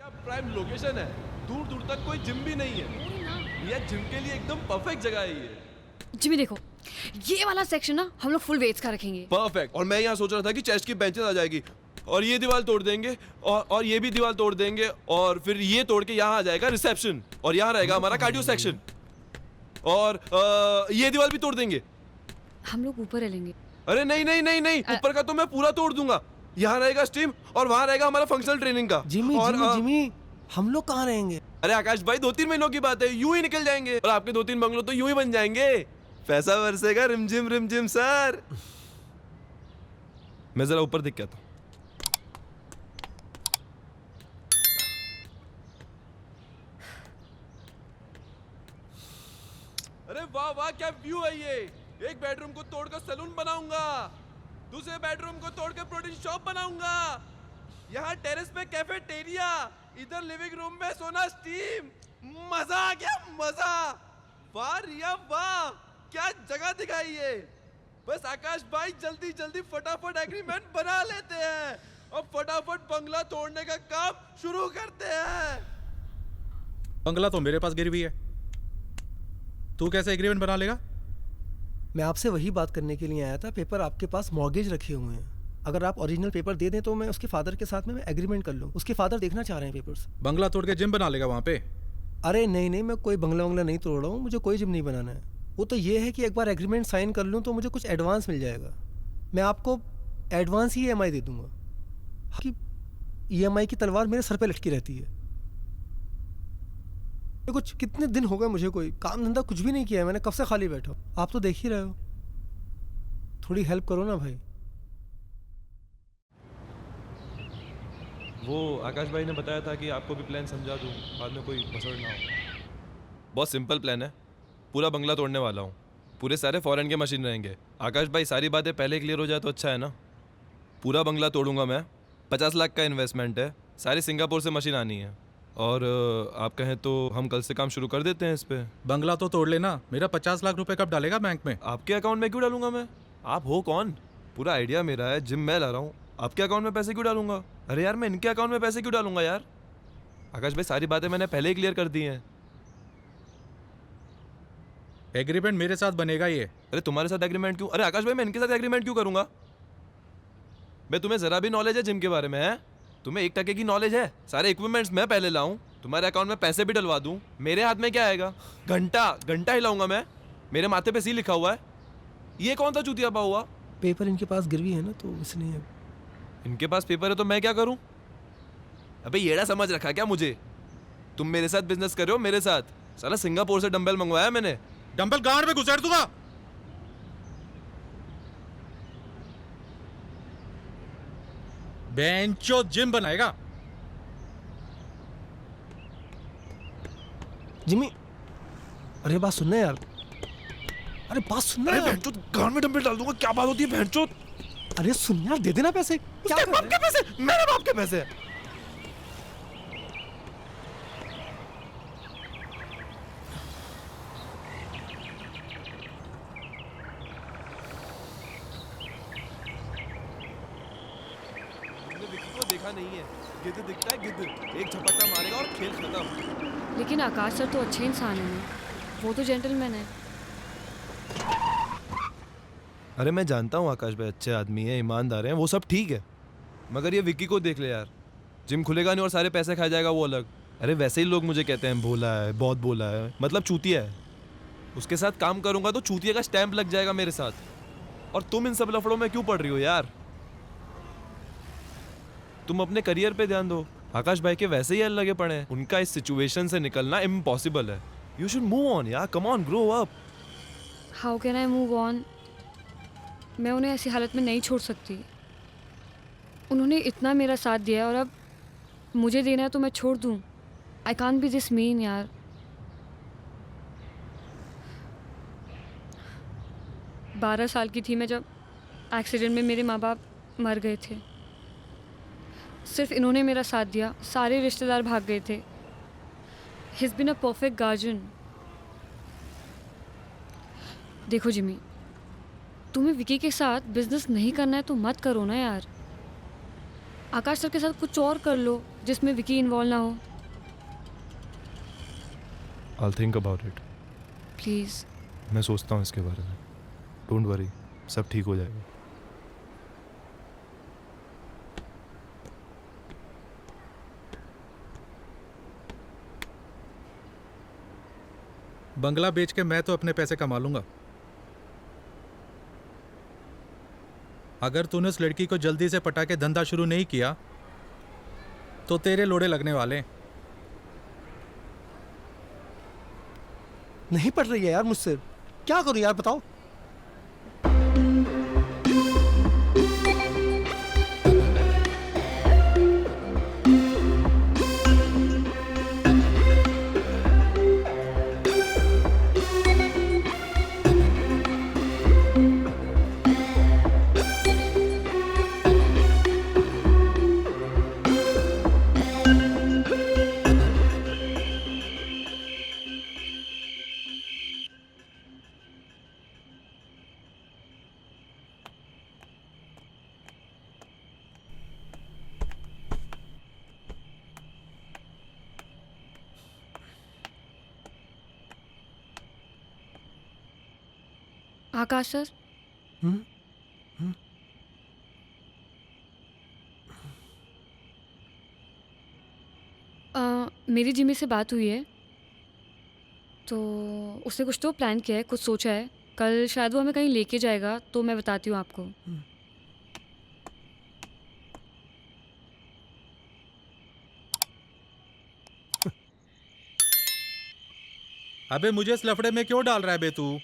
क्या prime location है, दूर दूर तक कोई जिम भी नहीं है। ये जिम के लिए एकदम परफेक्ट जगह है ये। जिमी देखो, ये वाला सेक्शन ना हम लोग फुल वेट्स का रखेंगे। परफेक्ट। और मैं यहाँ सोच रहा था कि चेस्ट की बेंचेस आ जाएगी और ये दीवार तोड़ देंगे और ये भी दीवार तोड़ देंगे और फिर ये तोड़ के यहाँ आ जाएगा रिसेप्शन और यहाँ रहेगा हमारा कार्डियो सेक्शन और ये दीवार भी तोड़ देंगे। हम लोग ऊपर रहेंगे। अरे नहीं नहीं नहीं नहीं, ऊपर का तो मैं पूरा तोड़ दूंगा। यहाँ रहेगा स्टीम और वहाँ रहेगा हमारा फंक्शनल ट्रेनिंग का। जिमी और जिमी जिमी हम लोग कहाँ रहेंगे? अरे आकाश भाई 2-3 महीनों की बात है, यूं ही निकल जाएंगे और आपके 2-3 बंगलो तो यूं ही बन जाएंगे। पैसा बरसेगा रिमझिम सर। मैं जरा ऊपर दिख के आता हूं। अरे वाह वाह क्या व्यू है ये। एक बेडरूम को तोड़कर सैलून बनाऊंगा, दूसरे बेडरूम को तोड़कर प्रोटीन शॉप बनाऊंगा, यहाँ टेरेस पे कैफेटेरिया, इधर लिविंग रूम में सोना स्टीम। मजा आ गया मजा। वाह रिया वाह, क्या जगह दिखाई है। बस आकाश भाई जल्दी जल्दी फटाफट एग्रीमेंट बना लेते हैं और फटाफट बंगला तोड़ने का काम शुरू करते हैं। बंगला तो मेरे पास गिरी हुई है, तू कैसे एग्रीमेंट बना लेगा? मैं आपसे वही बात करने के लिए आया था। पेपर आपके पास मॉर्गेज रखे हुए हैं, अगर आप ओरिजिनल पेपर दे दें तो मैं उसके फादर के साथ में एग्रीमेंट कर लूँ। उसके फादर देखना चाह रहे हैं पेपर्स। बंगला तोड़ के जिम बना लेगा वहाँ पे? अरे नहीं नहीं, मैं कोई बंगला वंगला नहीं तोड़ रहा हूँ, मुझे कोई जिम नहीं बनाना है। वो तो ये है कि एक बार एग्रीमेंट साइन कर लूँ तो मुझे कुछ एडवांस मिल जाएगा। मैं आपको एडवांस ही EMI दे दूंगा कि EMI की तलवार मेरे सर पे लटकी रहती है। कुछ कितने दिन हो गए मुझे कोई काम धंधा कुछ भी नहीं किया है, मैंने कब से खाली बैठा हूँ। आप तो देख ही रहे हो, थोड़ी हेल्प करो ना भाई। वो आकाश भाई ने बताया था कि आपको भी प्लान समझा दूं, बाद में कोई मसड़ ना हो। बहुत सिंपल प्लान है, पूरा बंगला तोड़ने वाला हूँ, पूरे सारे फॉरेन के मशीन रहेंगे। आकाश भाई सारी बातें पहले क्लियर हो जाए तो अच्छा है ना। पूरा बंगला तोड़ूंगा मैं, 50 लाख का इन्वेस्टमेंट है, सारी सिंगापुर से मशीन आनी है और आप कहें तो हम कल से काम शुरू कर देते हैं इस पे। बंगला तो तोड़ लेना, मेरा 50 लाख रुपए कब डालेगा बैंक में? आपके अकाउंट में क्यों डालूंगा मैं? आप हो कौन? पूरा आइडिया मेरा है, जिम मैं ला रहा हूँ, आपके अकाउंट में पैसे क्यों डालूंगा? अरे यार मैं इनके अकाउंट में पैसे क्यों डालूंगा यार? आकाश भाई सारी बातें मैंने पहले ही क्लियर कर दी हैं। एग्रीमेंट मेरे साथ बनेगा ये। अरे तुम्हारे साथ एग्रीमेंट क्यों? अरे आकाश भाई मैं इनके साथ एग्रीमेंट क्यों करूंगा? मैं तुम्हें जरा भी नॉलेज है जिम के बारे में? है तुम्हें 1% की नॉलेज है? सारे इक्विपमेंट्स मैं पहले लाऊं, तुम्हारे अकाउंट में पैसे भी डलवा दूं, मेरे हाथ में क्या आएगा? घंटा हिलाऊंगा मैं, मेरे माथे पे सी लिखा हुआ है। ये कौन था चूतिया पा हुआ? पेपर इनके पास गिरवी है ना, तो इसलिए। इनके पास पेपर है तो मैं क्या करूं? अबे येड़ा समझ रखा क्या मुझे? तुम मेरे साथ बिजनेस कर रहे हो, मेरे साथ। साला सिंगापुर से डंबल मंगवाया मैंने। डंबल गांड में घुसेड़ दूंगा। बेंचो जिम बनाएगा। जिमी, अरे बात सुनना यार, अरे बात सुनना यार। भैंचोद गांड में डंबल डाल दूंगा, क्या बात होती है भैंचोद? अरे सुन यार, दे देना पैसे। क्या उसके कर बाप रहे के पैसे? मेरे बाप के पैसे? तुमने विक्की को देखा नहीं है, गिद्ध दिखता है गिद्ध, एक झपट्टा मारेगा और खेल खत्म। लेकिन आकाश सर तो अच्छे इंसान है ना, वो तो जेंटलमैन है। अरे मैं जानता हूँ आकाश भाई अच्छे आदमी है, ईमानदार हैं, वो सब ठीक है, मगर ये विक्की को देख ले यार, जिम खुलेगा नहीं और सारे पैसे खा जाएगा वो अलग। अरे वैसे ही लोग मुझे कहते हैं भोला है, बहुत भोला है, मतलब चूतिया है। उसके साथ काम करूंगा तो चूतिया का स्टैंप लग जाएगा मेरे साथ। और तुम इन सब लफड़ों में क्यों पड़ रही हो यार? तुम अपने करियर पे ध्यान दो। आकाश भाई के वैसे ही लगे पड़े हैं, उनका इस सिचुएशन से निकलना इम्पॉसिबल है। यू शुड मूव ऑन यार, come on, grow up. How can I move on? मैं उन्हें ऐसी हालत में नहीं छोड़ सकती। उन्होंने इतना मेरा साथ दिया और अब मुझे देना है तो मैं छोड़ दूँ? I can't be this mean यार। बारह साल की थी मैं जब एक्सीडेंट में मेरे माँ बाप मर गए थे। सिर्फ इन्होंने मेरा साथ दिया, सारे रिश्तेदार भाग गए थे। He's been a perfect guardian। देखो जिमी, तुम्हें विकी के साथ बिजनेस नहीं करना है तो मत करो ना यार। आकाश सर के साथ कुछ और कर लो जिसमें विकी इन्वॉल्व ना हो, I'll think about it. Please. मैं सोचता हूँ इसके बारे में. डोंट वरी, सब ठीक हो जाएगा. बंगला बेच के मैं तो अपने पैसे कमा लूंगा. अगर तूने उस लड़की को जल्दी से पटा के धंधा शुरू नहीं किया तो तेरे लोड़े लगने वाले हैं. नहीं पड़ रही है यार मुझसे, क्या करूं यार बताओ. आकाश सर, मेरी जिमी से बात हुई है तो उसने कुछ तो प्लान किया है, कुछ सोचा है. कल शायद वो हमें कहीं लेके जाएगा, तो मैं बताती हूँ आपको. अबे मुझे इस लफड़े में क्यों डाल रहा है बे तू?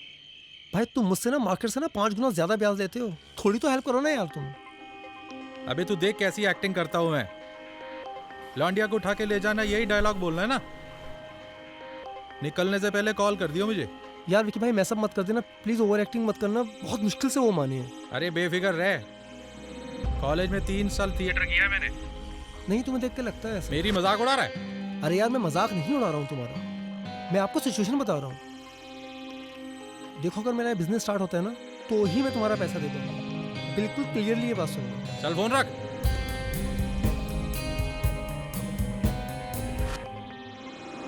भाई तुम मुझसे ना मार्केट से ना 5 गुना ज्यादा ब्याज लेते हो, थोड़ी तो हेल्प करो ना यार तुम. अबे तू देख कैसी एक्टिंग करता हूं मैं. लौंडिया को उठा के ले जाना, यही डायलॉग बोलना है ना? निकलने से पहले कॉल कर दियो मुझे. यार विकी भाई, मैं सब मत कर देना प्लीज, ओवर एक्टिंग मत करना, बहुत मुश्किल से वो मानी है. अरे बेफिक्र रह. कॉलेज में 3 साल थिएटर किया है मैंने. नहीं तुम्हें देख के लगता है ऐसा. मेरी मजाक उड़ा रहा है? अरे यार मैं मजाक नहीं उड़ा रहा हूँ तुम्हारा, मैं आपको सिचुएशन बता रहा हूँ. देखो अगर मेरा बिजनेस स्टार्ट होता है ना तो ही मैं तुम्हारा पैसा दे दूंगा, बिल्कुल क्लियरली ये बात सुनो. चल फोन रख.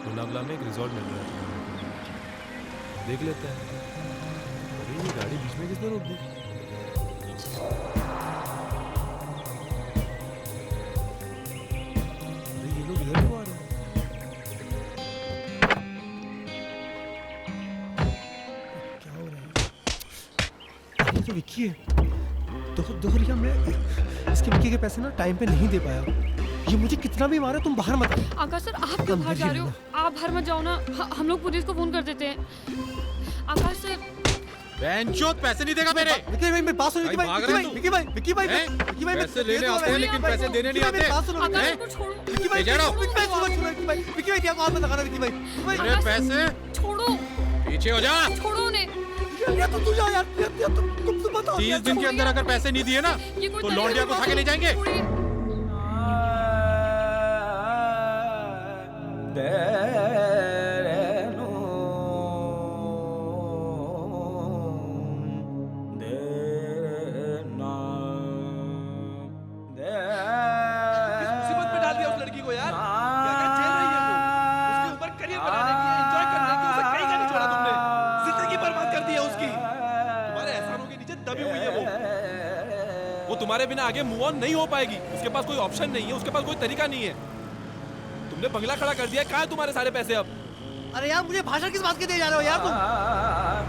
लोनावला में एक रिजॉर्ट मिल रहा है, देख लेते हैं. अरे ये गाड़ी बीच में किसने रोक दी? अरे ये लोग इधर क्यों आ रहे हैं? क्या हो रहा है? ये तो विक्की है. देखो रिया, मैं इसके विक्की के पैसे ना टाइम पे नहीं दे पाया. ये मुझे कितना भी मारे, तुम बाहर मत आओ. आकाश सर, आप क्यों बाहर जा रहे हो? आप बाहर मत जाओ ना, हम लोग पुलिस को फोन कर देते हैं. आकाश सर, बेंचोत पैसे नहीं देगा मेरे. विक्की भाई मेरी बात सुनो. भाई, भाग रहे हैं विक्की भाई पैसे लेने आते हैं लेकिन पैसे देने नहीं आते. आकाश सर को छोड़ो. विक्की भाई ले जा रहा हूं. विक्की भाई क्या को हाथ में लगाना. विक्की भाई मेरे पैसे छोड़ो, पीछे हो जा. छोड़ो उन्हें. यार तुम जाओ यार, तुम बताओ. 30 दिन के अंदर अगर पैसे नहीं दिए ना ये कोई तो तरीका लौंडिया को उठा के ले जाएंगे. छोड़िए. किस मुसीबत में डाल दिया उस लड़की को यार. क्या क्या झेल रही है वो. उसकी उम्र करियर बनाने की, एंजॉय करने की, उसे कहीं का नहीं छोड़ा तुमने. जिंदगी बर्बाद कर दी है उसकी. तुम्हारे एहसानों के नीचे दबी हुई है वो तुम्हारे बिना आगे मूव ऑन नहीं हो पाएगी. उसके पास कोई ऑप्शन नहीं है, उसके पास कोई तरीका नहीं है. तुमने बंगला खड़ा कर दिया. कहाँ है तुम्हारे सारे पैसे अब? अरे यार मुझे भाषण किस बात के दे जा रहे हो यार तुम.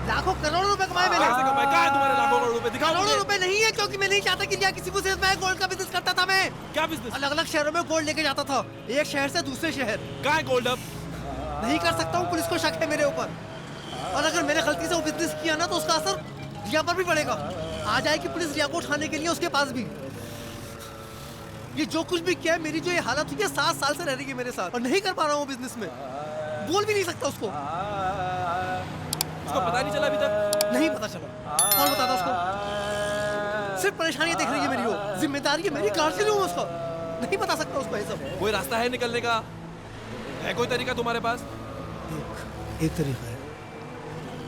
लाखों करोड़ों रुपए कमाए मैंने. कैसे कमाए? कहाँ है तुम्हारे लाखों करोड़ रुपए? दिखाओ करोड़ों मुझे. रुपए नहीं है, क्योंकि मैं नहीं चाहता कि यहाँ किसी को सिर्फ मैं गोल्ड का बिजनेस करता था. मैं क्या बिजनेस? अलग अलग शहरों में गोल्ड लेके जाता था, एक शहर से दूसरे शहर. कहाँ है गोल्ड अब? नहीं कर सकता हूँ, पुलिस को शक है मेरे ऊपर. और अगर मैंने गलती से वो बिजनेस किया ना तो उसका असर रिया पर भी पड़ेगा. आ जाएगी पुलिस रिया को उठाने के लिए उसके पास भी. ये जो कुछ भी किया है, मेरी जो ये हालत हुई है, 7 साल से रह रही है मेरे साथ और नहीं कर पा रहा हूँ बिजनेस में. बोल भी नहीं सकता उसको. उसको पता नहीं चला अभी तक? नहीं पता चला. कौन बताता उसको? सिर्फ परेशानी देख रही है मेरी वो. जिम्मेदारी है मेरी, कार से लूँ उसको. नहीं बता सकता उसको ये सब. कोई रास्ता है निकलने का? है कोई तरीका तुम्हारे पास? एक तरीका है,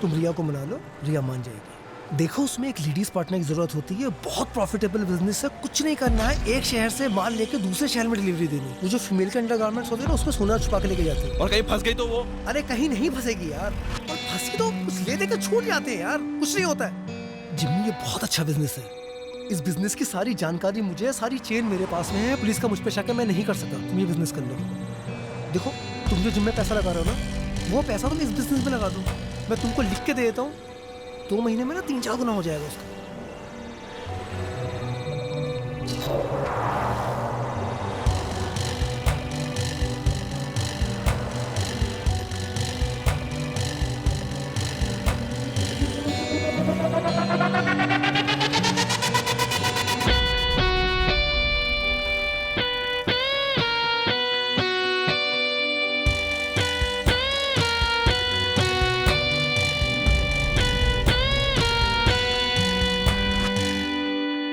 तुम रिया को मना लो, रिया मान जाएगी. देखो उसमें एक लेडीज पार्टनर की जरूरत होती है, बहुत प्रॉफिटेबल बिजनेस है, कुछ नहीं करना है, एक शहर से माल लेके दूसरे शहर में डिलीवरी देनी। वो जो फीमेल के अंडरगारमेंट्स होते हैं ना, उसमें सोना छुपा के लेके जाते हैं। और कहीं फंस गई तो वो? अरे कहीं नहीं फंसेगी यार, और फंसी तो कुछ ले देकर छूट जाते हैं यार, कुछ नहीं होता है। जिम्मी ये बहुत अच्छा बिजनेस है, इस बिजनेस की सारी जानकारी मुझे है, सारी चेन मेरे पास में है, पुलिस का मुझ पे शक है, मैं नहीं कर सकता। तुम ये बिजनेस कर लो। देखो तुम जो जिम में पैसा लगा रहे हो ना, वो पैसा तुम इस बिजनेस में लगा दो, मैं तुमको लिख के दे देता हूँ, 2 महीने में ना 3-4 गुना हो जाएगा उसका।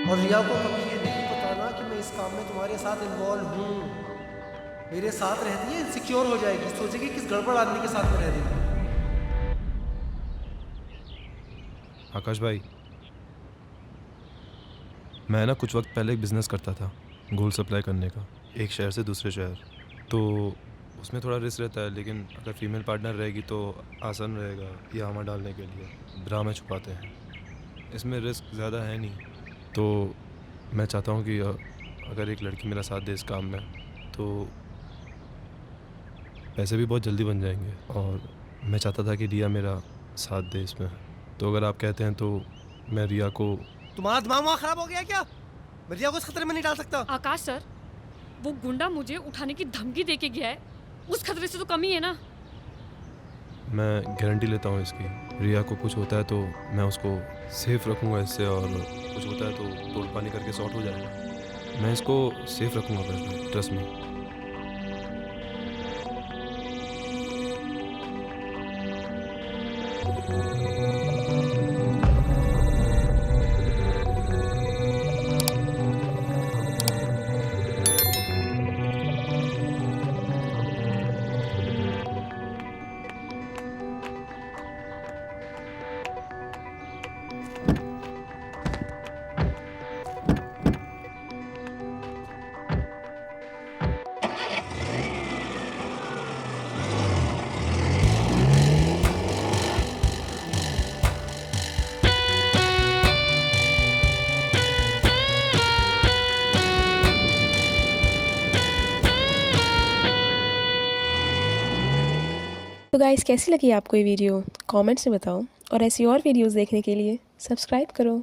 और रिया को कभी ये नहीं बताना कि मैं इस काम में तुम्हारे साथ इन्वॉल्व हूँ। मेरे साथ रहती है, इनसिक्योर हो जाएगी, सोचेगी किस गड़बड़ आदमी के साथ में रह रही है। आकाश भाई, मैं ना कुछ वक्त पहले एक बिज़नेस करता था गोल्ड सप्लाई करने का, एक शहर से दूसरे शहर। तो उसमें थोड़ा रिस्क रहता है, लेकिन अगर फीमेल पार्टनर रहेगी तो आसान रहेगा ये हमें डालने के लिए। ब्रा में छुपाते हैं, इसमें रिस्क ज़्यादा है नहीं। तो मैं चाहता हूँ कि अगर एक लड़की मेरा साथ दे इस काम में तो पैसे भी बहुत जल्दी बन जाएंगे, और मैं चाहता था कि रिया मेरा साथ दे इसमें। तो अगर आप कहते हैं तो मैं रिया को... तुम्हारा दिमाग वहाँ खराब हो गया क्या? मैं रिया को इस खतरे में नहीं डाल सकता। आकाश सर, वो गुंडा मुझे उठाने की धमकी दे के गया है, उस खतरे से तो कम ही है ना। मैं गारंटी लेता हूँ इसकी, रिया को कुछ होता है तो मैं उसको सेफ रखूँगा इससे, और कुछ होता है तो तोड़ पानी करके सॉर्ट हो जाएगा। मैं इसको सेफ रखूँगा, ट्रस्ट में। तो गाइस, कैसी लगी आपको ये वीडियो? कमेंट्स में बताओ, और ऐसी और वीडियोस देखने के लिए सब्सक्राइब करो।